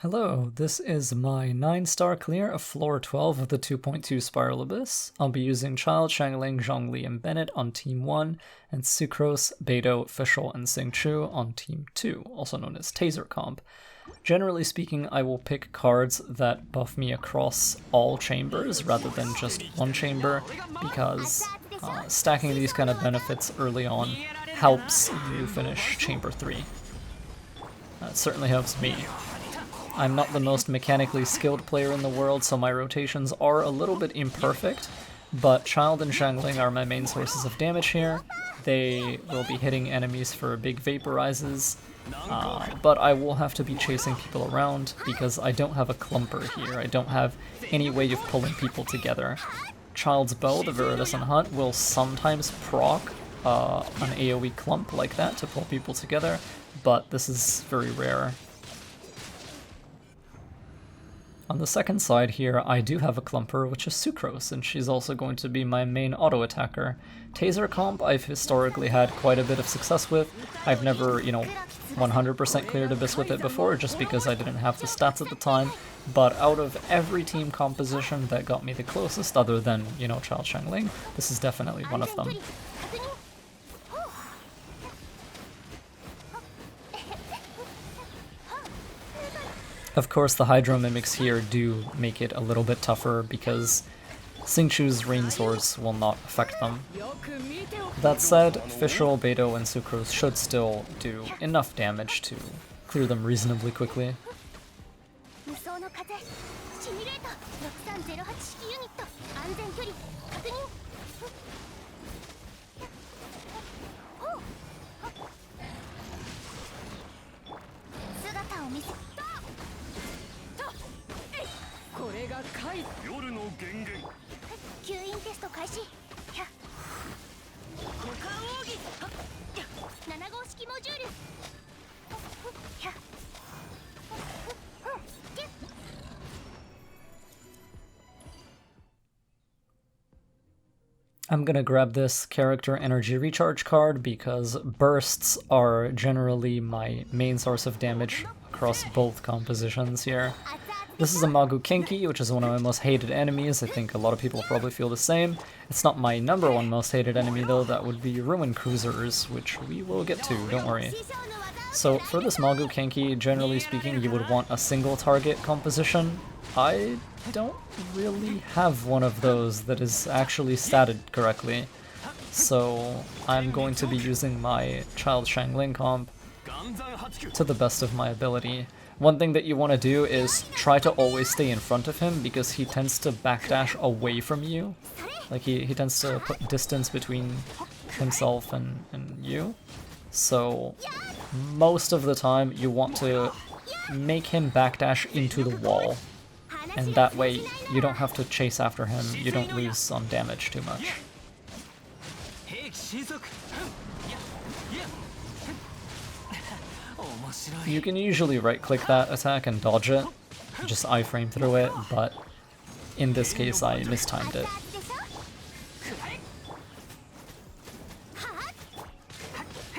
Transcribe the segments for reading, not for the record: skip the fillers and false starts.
Hello, this is my 9-star clear of floor 12 of the 2.2 Spiral Abyss. I'll be using Childe, Xiangling, Zhongli, and Bennett on Team 1, and Sucrose, Beidou, Fischl, and Xingqiu on Team 2, also known as Taser comp. Generally speaking, I will pick cards that buff me across all chambers rather than just one chamber, because stacking these kind of benefits early on helps you finish chamber 3. That certainly helps me. I'm not the most mechanically skilled player in the world, so my rotations are a little bit imperfect, but Childe and Xiangling are my main sources of damage here. They will be hitting enemies for big vaporizes, but I will have to be chasing people around because I don't have a clumper here. I don't have any way of pulling people together. Childe's bow, the Viridescent Hunt, will sometimes proc an AoE clump like that to pull people together, but this is very rare. On the second side here, I do have a clumper, which is Sucrose, and she's also going to be my main auto-attacker. Taser comp I've historically had quite a bit of success with. I've never, 100% cleared Abyss with it before, just because I didn't have the stats at the time, but out of every team composition that got me the closest, other than, Childe Xiangling, this is definitely one of them. Of course, the Hydro Mimics here do make it a little bit tougher because Xingqiu's Rain Swords will not affect them. That said, Fischl, Beidou, and Sucrose should still do enough damage to clear them reasonably quickly. I'm gonna grab this character energy recharge card because bursts are generally my main source of damage across both compositions here. This is a Magu Xingqiu, which is one of my most hated enemies. I think a lot of people probably feel the same. It's not my #1 most hated enemy though, that would be Ruin Cruisers, which we will get to, don't worry. So for this Magu Xingqiu, generally speaking, you would want a single target composition. I don't really have one of those that is actually statted correctly, so I'm going to be using my Childe Xiangling comp to the best of my ability. One thing that you want to do is try to always stay in front of him because he tends to backdash away from you. Like he tends to put distance between himself and you. So most of the time you want to make him backdash into the wall. And that way, you don't have to chase after him, you don't lose on damage too much. You can usually right-click that attack and dodge it, just iframe through it, but in this case I mistimed it.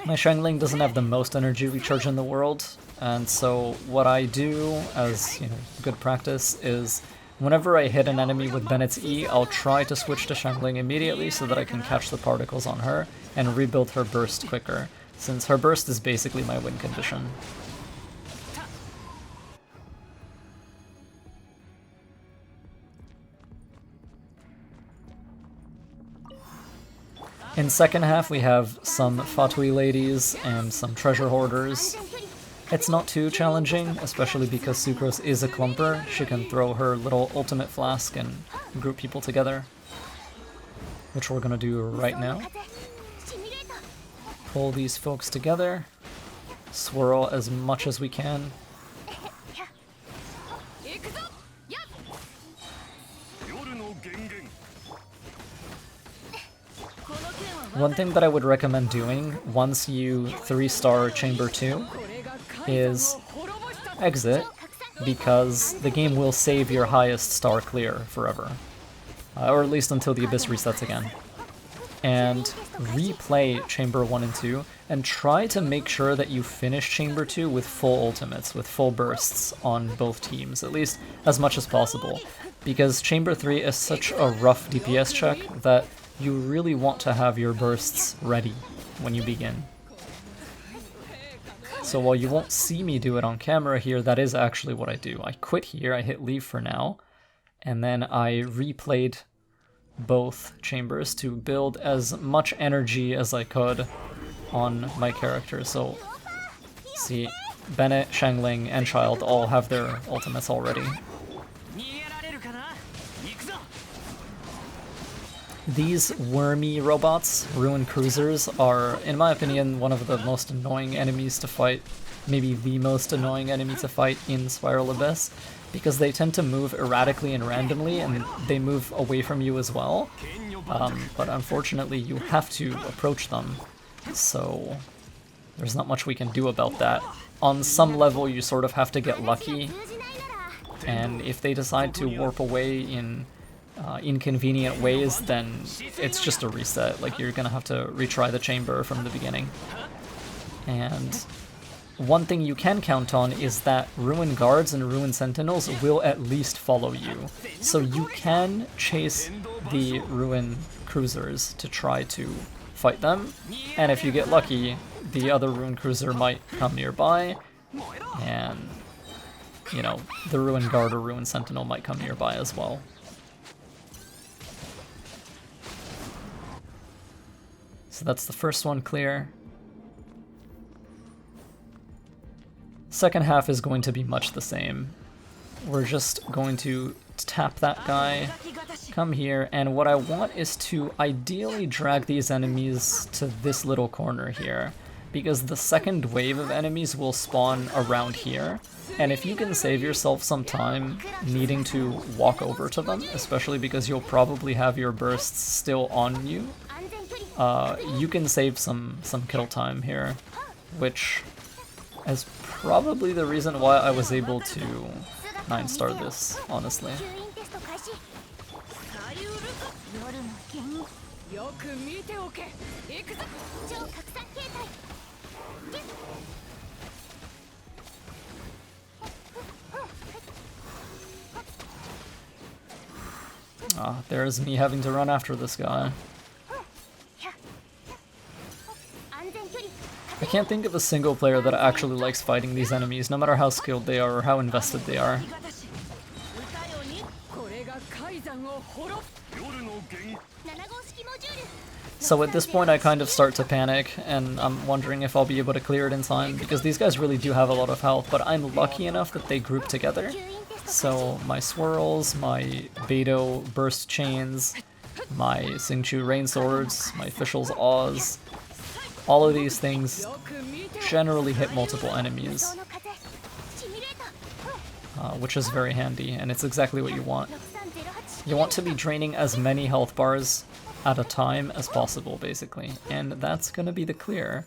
My Xiangling doesn't have the most energy recharge in the world, and so what I do as good practice is whenever I hit an enemy with Bennett's E, I'll try to switch to Xiangling immediately so that I can catch the particles on her and rebuild her burst quicker, since her burst is basically my win condition. In second half we have some Fatui ladies and some treasure hoarders. It's not too challenging, especially because Sucrose is a clumper. She can throw her little ultimate flask and group people together, which we're gonna do right now. Pull these folks together, swirl as much as we can. One thing that I would recommend doing once you 3-star Chamber 2 is exit, because the game will save your highest star clear forever. Or at least until the Abyss resets again. and replay Chamber 1 and 2, and try to make sure that you finish Chamber 2 with full ultimates, with full bursts on both teams, at least as much as possible. Because Chamber 3 is such a rough DPS check that you really want to have your bursts ready when you begin. So while you won't see me do it on camera here, that is actually what I do. I quit here, I hit leave for now, and then I replayed both chambers to build as much energy as I could on my character. So, see, Bennett, Xiangling, and Childe all have their ultimates already. These wormy robots, Ruin Cruisers, are, in my opinion, one of the most annoying enemies to fight. Maybe the most annoying enemy to fight in Spiral Abyss, because they tend to move erratically and randomly, and they move away from you as well. But unfortunately, you have to approach them, so there's not much we can do about that. On some level, you sort of have to get lucky, and if they decide to warp away in inconvenient ways, then it's just a reset. Like, you're gonna have to retry the chamber from the beginning. And one thing you can count on is that Ruin Guards and Ruin Sentinels will at least follow you. So you can chase the Ruin Cruisers to try to fight them, and if you get lucky, the other Ruin Cruiser might come nearby, and, you know, the Ruin Guard or Ruin Sentinel might come nearby as well. So that's the first one clear. Second half is going to be much the same. We're just going to tap that guy, come here, and what I want is to ideally drag these enemies to this little corner here, because the second wave of enemies will spawn around here, and if you can save yourself some time needing to walk over to them, especially because you'll probably have your bursts still on you, you can save some kill time here, which is probably the reason why I was able to 9-star this, honestly. There's me having to run after this guy. I can't think of a single player that actually likes fighting these enemies, no matter how skilled they are or how invested they are. So at this point I kind of start to panic, and I'm wondering if I'll be able to clear it in time, because these guys really do have a lot of health, but I'm lucky enough that they group together. So my swirls, my Beidou burst chains, my Xingqiu rain swords, my Fischl's Oz, all of these things generally hit multiple enemies, which is very handy, and it's exactly what you want. You want to be draining as many health bars at a time as possible, basically, and that's gonna be the clear.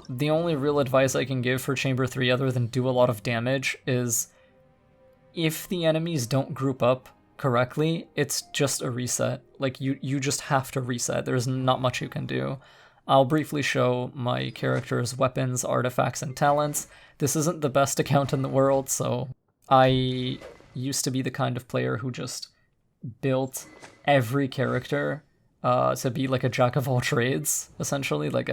The only real advice I can give for Chamber 3 other than do a lot of damage is, if the enemies don't group up correctly, it's just a reset. Like, you just have to reset. There's not much you can do. I'll briefly show my character's weapons, artifacts, and talents. This isn't the best account in the world, so I used to be the kind of player who just built every character to be like a jack of all trades, essentially. Like,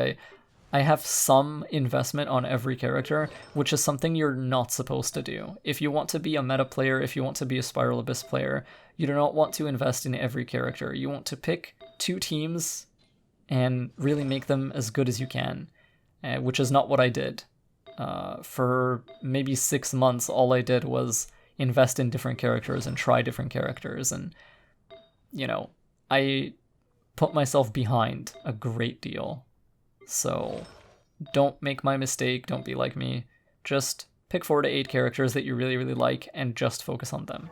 I have some investment on every character, which is something you're not supposed to do. If you want to be a meta player, if you want to be a Spiral Abyss player, you do not want to invest in every character. You want to pick 2 teams and really make them as good as you can, which is not what I did. For maybe 6 months, all I did was invest in different characters and try different characters, and, you know, I put myself behind a great deal. So don't make my mistake, don't be like me. Just pick 4 to 8 characters that you really, really like and just focus on them.